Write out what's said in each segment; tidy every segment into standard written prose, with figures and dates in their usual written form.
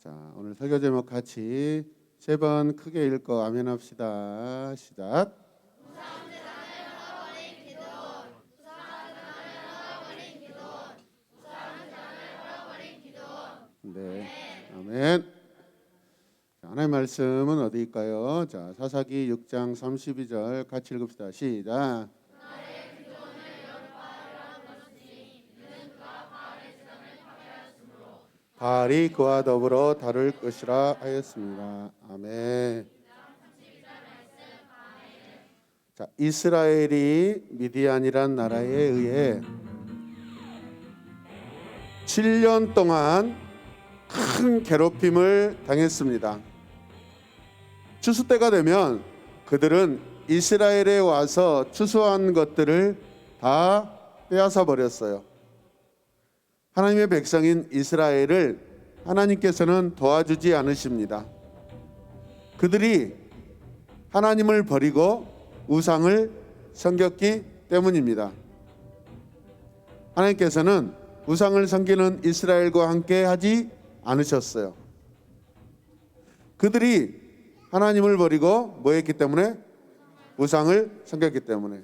자, 오늘 설교 제목 같이 3번 크게 읽고 아멘 합시다. 시작. 네, 아멘. 자, 하나님의 말씀은 어디일까요? 자, 사사기 6장 32절 같이 읽읍시다. 시작. 바알이 그와 더불어 다룰 것이라 하였습니다. 아멘. 자, 이스라엘이 미디안이란 나라에 의해 7년 동안 큰 괴롭힘을 당했습니다. 추수 때가 되면 그들은 이스라엘에 와서 추수한 것들을 다 빼앗아 버렸어요. 하나님의 백성인 이스라엘을 하나님께서는 도와주지 않으십니다. 그들이 하나님을 버리고 우상을 섬겼기 때문입니다. 하나님께서는 우상을 섬기는 이스라엘과 함께 하지 않으셨어요. 그들이 하나님을 버리고 뭐 했기 때문에? 우상을 섬겼기 때문에.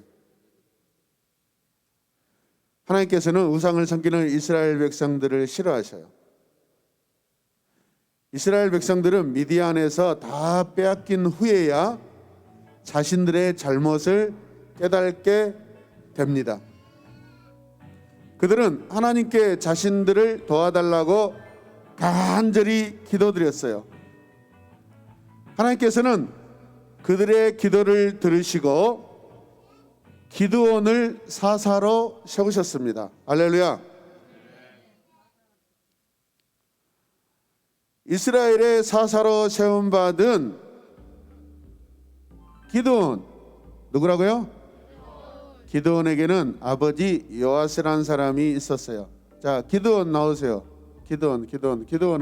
하나님께서는 우상을 섬기는 이스라엘 백성들을 싫어하셔요. 이스라엘 백성들은 미디안에서 다 빼앗긴 후에야 자신들의 잘못을 깨닫게 됩니다. 그들은 하나님께 자신들을 도와달라고 간절히 기도드렸어요. 하나님께서는 그들의 기도를 들으시고 기드온을 사사로 세우셨습니다. 할렐루야. 이스라엘의 사사로 세움받은 기드온, 누구라고요? 기드온에게는 아버지 요아스라는 사람이 있었어요. 자, 기드온 나오세요. 기드온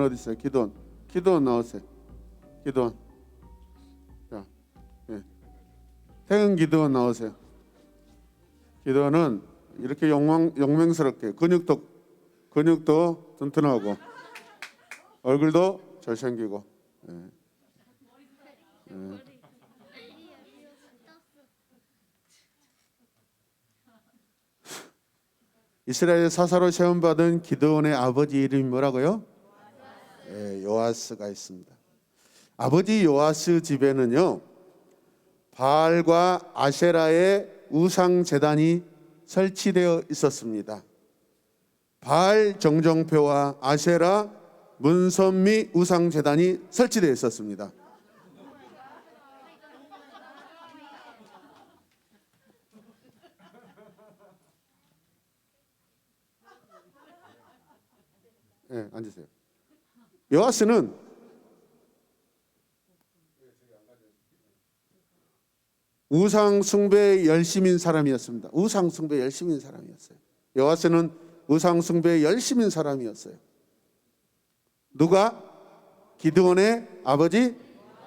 어디 있어요? 기드온 나오세요. 기드온. 자, 네. 태은 기드온 나오세요. 기드온은 이렇게 용맹스럽게 근육도 튼튼하고 얼굴도 잘생기고. 네. 네. 이스라엘 사사로 세움받은 기드온의 아버지 이름이 뭐라고요? 네, 요아스가 있습니다. 아버지 요아스 집에는요, 바알과 아세라의 우상 제단이 설치되어 있었습니다. 바알 정정표와 아세라 문선미 우상 제단이 설치되어 있었습니다. 네, 앉으세요. 요아스는 우상 숭배에 열심인 사람이었습니다. 우상 숭배에 열심인 사람이었어요. 요아스는 우상 숭배에 열심인 사람이었어요. 누가? 기드온의 아버지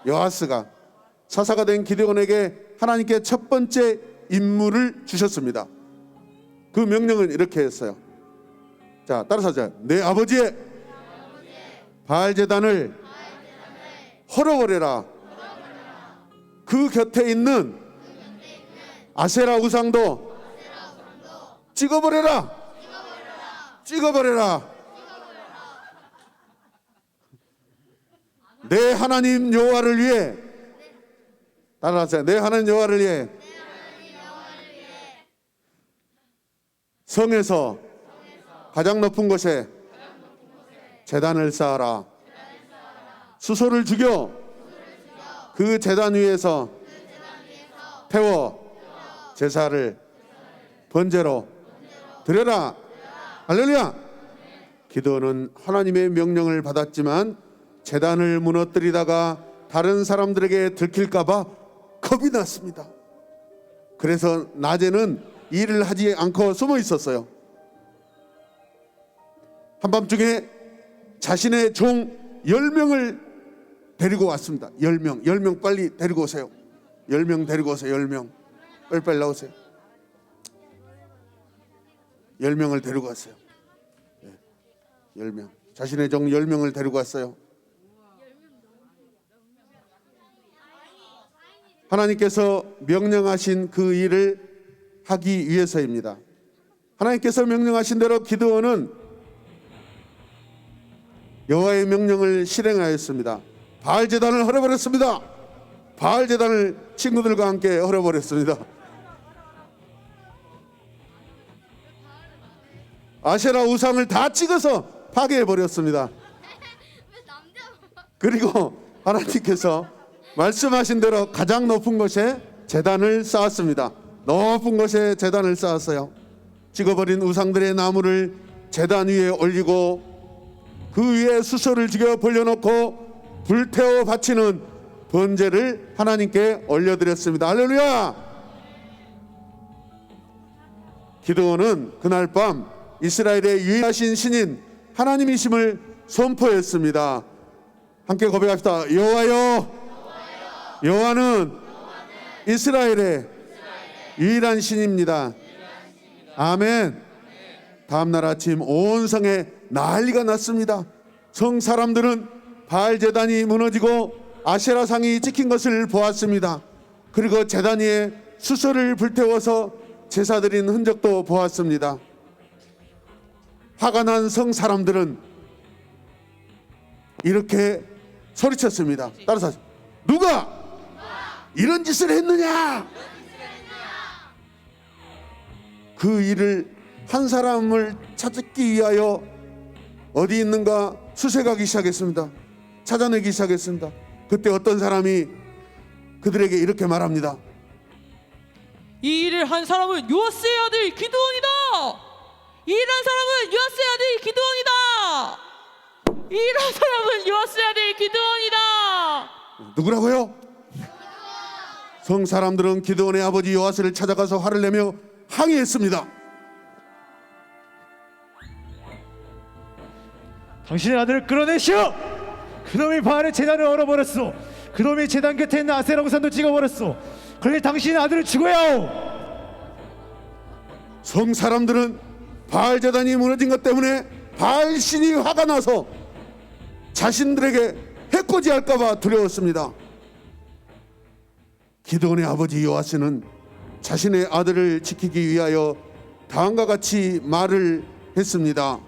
요아스가 사사가 된 기드온에게 하나님께 첫 번째 임무를 주셨습니다. 그 명령은 이렇게 했어요. 자, 따라서 하자. 내 아버지의 바알 제단을 헐어버려라. 그 곁에 있는 아세라 우상도 찍어버려라. 내 하나님 여호와를 위해, 따라하세요. 내 하나님 여호와를 위해 성에서 가장 높은 곳에 제단을 쌓아라. 수소를 죽여 그 제단 위에서 태워 제사를 번제로 드려라. 할렐루야. 기드온은 하나님의 명령을 받았지만 제단을 무너뜨리다가 다른 사람들에게 들킬까 봐 겁이 났습니다. 그래서 낮에는 일을 하지 않고 숨어 있었어요. 한밤중에 자신의 종 10명을 데리고 왔습니다. 10명 빨리 데리고 오세요. 10명 데리고 오세요. 10명 빨리 나오세요. 10명을 데리고 왔어요. 10명. 자신의 종 10명을 데리고 왔어요. 하나님께서 명령하신 그 일을 하기 위해서입니다. 하나님께서 명령하신 대로 기드온은 여호와의 명령을 실행하였습니다. 바알 제단을 헐어버렸습니다. 바알 제단을 친구들과 함께 헐어버렸습니다. 아세라 우상을 다 찍어서 파괴해버렸습니다. 그리고 하나님께서 말씀하신 대로 가장 높은 곳에 제단을 쌓았습니다. 높은 곳에 제단을 쌓았어요. 찍어버린 우상들의 나무를 제단 위에 올리고 그 위에 수소를 지겨 벌려놓고 불태워 바치는 번제를 하나님께 올려드렸습니다. 할렐루야! 기드온은 그날 밤 이스라엘의 유일하신 신인 하나님이심을 선포했습니다. 함께 고백합시다. 여호와여, 여호와는 이스라엘의 유일한 신입니다. 아멘. 다음날 아침 온 성에 난리가 났습니다. 성 사람들은 바알 제단이 무너지고 아세라상이 찍힌 것을 보았습니다. 그리고 제단 위에 수소를 불태워서 제사 드린 흔적도 보았습니다. 화가 난 성 사람들은 이렇게 소리쳤습니다. 따라서 누가 이런 짓을 했느냐? 그 일을 한 사람을 찾기 위하여 어디 있는가 수색하기 시작했습니다. 찾아내기 시작했습니다. 그때 어떤 사람이 그들에게 이렇게 말합니다. 이 일을 한 사람은 요아스의 아들 기드온이다. 이 일을 한 사람은 요아스의 아들 기드온이다. 이 일을 한 사람은 요아스의 아들 기드온이다. 누구라고요? 성 사람들은 기드온의 아버지 요아스를 찾아가서 화를 내며 항의했습니다. 당신의 아들을 끌어내시오. 그놈이 바알의 제단을 얼어버렸소. 그놈이 제단 곁에 있는 아세라 우상도 찍어버렸소. 그러니 당신의 아들을 죽어야 하오. 성 사람들은 바알 제단이 무너진 것 때문에 바알 신이 화가 나서 자신들에게 해코지할까 봐 두려웠습니다. 기드온의 아버지 요아스는 자신의 아들을 지키기 위하여 다음과 같이 말을 했습니다.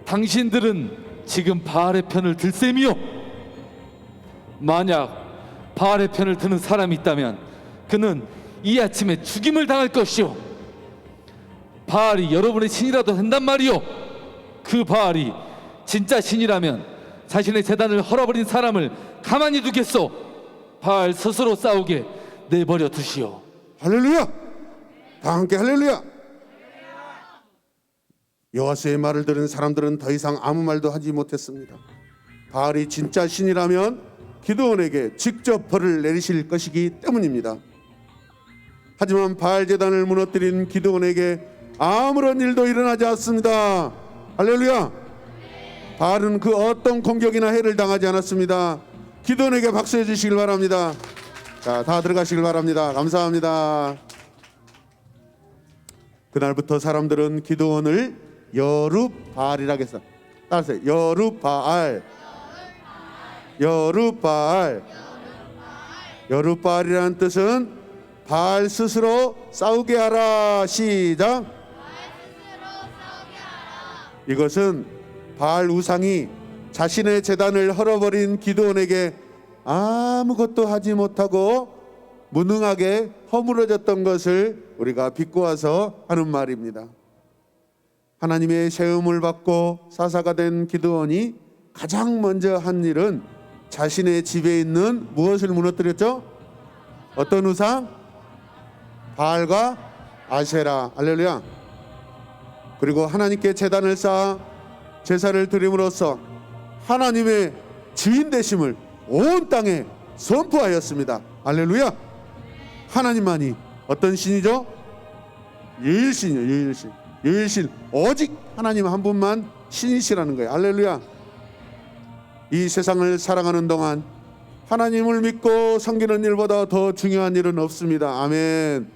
당신들은 지금 바알의 편을 들 셈이요. 만약 바알의 편을 드는 사람이 있다면 그는 이 아침에 죽임을 당할 것이요. 바알이 여러분의 신이라도 된단 말이요. 그 바알이 진짜 신이라면 자신의 제단을 헐어버린 사람을 가만히 두겠소. 바알 스스로 싸우게 내버려 두시오. 할렐루야! 다 함께 할렐루야! 요아스의 말을 들은 사람들은 더 이상 아무 말도 하지 못했습니다. 바알이 진짜 신이라면 기드온에게 직접 벌을 내리실 것이기 때문입니다. 하지만 바알 제단을 무너뜨린 기드온에게 아무런 일도 일어나지 않았습니다. 할렐루야! 바알은 그 어떤 공격이나 해를 당하지 않았습니다. 기드온에게 박수해 주시길 바랍니다. 자, 다 들어가시길 바랍니다. 감사합니다. 그날부터 사람들은 기드온을 여룹바알이라고 했어. 따라서 여룹바알. 여룹바알. 여룹바알이라는 뜻은 바알 스스로 싸우게 하라. 시작. 이것은 바알 우상이 자신의 제단을 헐어버린 기드온에게 아무것도 하지 못하고 무능하게 허물어졌던 것을 우리가 비꼬아서 하는 말입니다. 하나님의 세움을 받고 사사가 된 기드온이 가장 먼저 한 일은 자신의 집에 있는 무엇을 무너뜨렸죠? 어떤 우상? 바알과 아세라. 할렐루야. 그리고 하나님께 제단을 쌓아 제사를 드림으로써 하나님의 주인 되심을 온 땅에 선포하였습니다. 할렐루야. 하나님만이 어떤 신이죠? 유일신이요. 유일신. 유일신. 오직 하나님 한 분만 신이시라는 거예요. 할렐루야. 이 세상을 살아가는 동안 하나님을 믿고 섬기는 일보다 더 중요한 일은 없습니다. 아멘.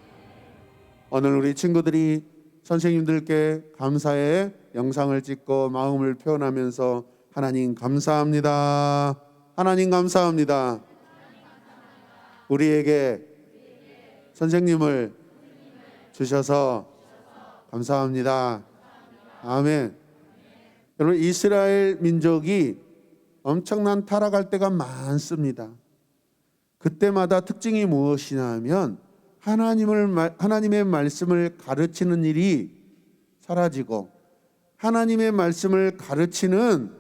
오늘 우리 친구들이 선생님들께 감사의 영상을 찍고 마음을 표현하면서 하나님 감사합니다. 하나님 감사합니다. 우리에게 선생님을 주셔서 감사합니다. 아멘. 여러분, 이스라엘 민족이 엄청난 타락할 때가 많습니다. 그때마다 특징이 무엇이냐면 하나님의 말씀을 가르치는 일이 사라지고 하나님의 말씀을 가르치는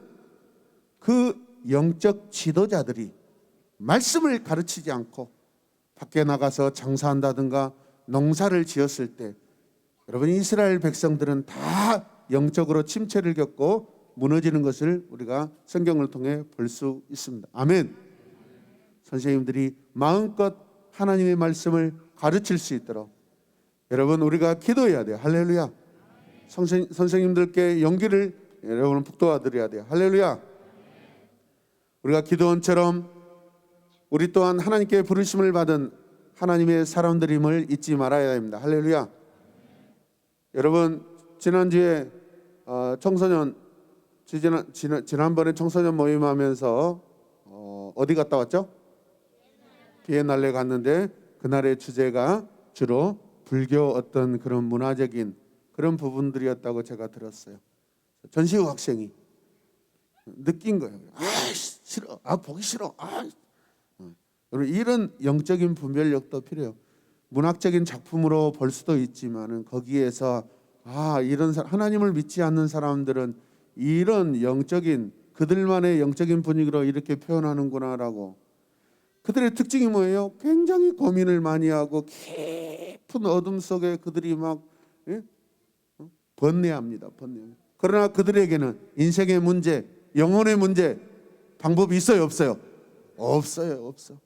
그 영적 지도자들이 말씀을 가르치지 않고 밖에 나가서 장사한다든가 농사를 지었을 때 여러분, 이스라엘 백성들은 다 영적으로 침체를 겪고 무너지는 것을 우리가 성경을 통해 볼 수 있습니다. 아멘. 선생님들이 마음껏 하나님의 말씀을 가르칠 수 있도록 여러분, 우리가 기도해야 돼요. 할렐루야. 선생님들께 용기를 여러분은 북돋아드려야 돼요. 할렐루야. 우리가 기도원처럼 우리 또한 하나님께 부르심을 받은 하나님의 사람들임을 잊지 말아야 됩니다. 할렐루야. 여러분, 지난주에 청소년 지난번에 청소년 모임하면서 어디 갔다 왔죠? 비엔날레 갔는데 그날의 주제가 주로 불교 어떤 그런 문화적인 그런 부분들이었다고 제가 들었어요. 전시우 학생이 느낀 거예요. 싫어. 보기 싫어. 여러분, 이런 영적인 분별력도 필요해요. 문학적인 작품으로 볼 수도 있지만은 거기에서 이런 하나님을 믿지 않는 사람들은 이런 영적인 그들만의 영적인 분위기로 이렇게 표현하는구나라고. 그들의 특징이 뭐예요? 굉장히 고민을 많이 하고 깊은 어둠 속에 그들이 막 번뇌합니다. 그러나 그들에게는 인생의 문제, 영혼의 문제 방법이 있어요, 없어요? 없어요.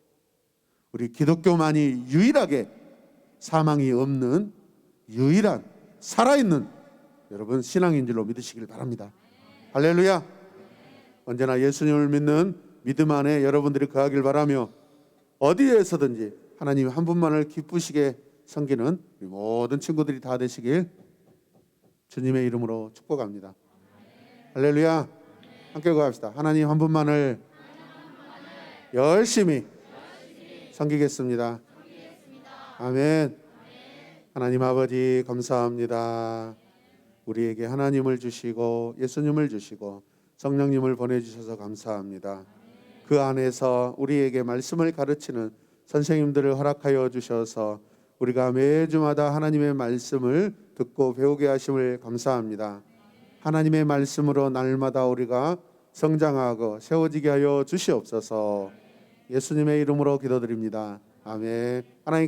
우리 기독교만이 유일하게 사망이 없는 유일한 살아있는 여러분 신앙인 줄로 믿으시길 바랍니다. 할렐루야. 언제나 예수님을 믿는 믿음 안에 여러분들이 거하길 바라며 어디에서든지 하나님 한 분만을 기쁘시게 섬기는 우리 모든 친구들이 다 되시길 주님의 이름으로 축복합니다. 할렐루야. 함께 구합시다. 하나님 한 분만을 열심히 섬기겠습니다. 아멘. 하나님 아버지 감사합니다. 우리에게 하나님을 주시고 예수님을 주시고 성령님을 보내주셔서 감사합니다. 그 안에서 우리에게 말씀을 가르치는 선생님들을 허락하여 주셔서 우리가 매주마다 하나님의 말씀을 듣고 배우게 하심을 감사합니다. 하나님의 말씀으로 날마다 우리가 성장하고 세워지게 하여 주시옵소서. 예수님의 이름으로 기도드립니다. 아멘. 하나님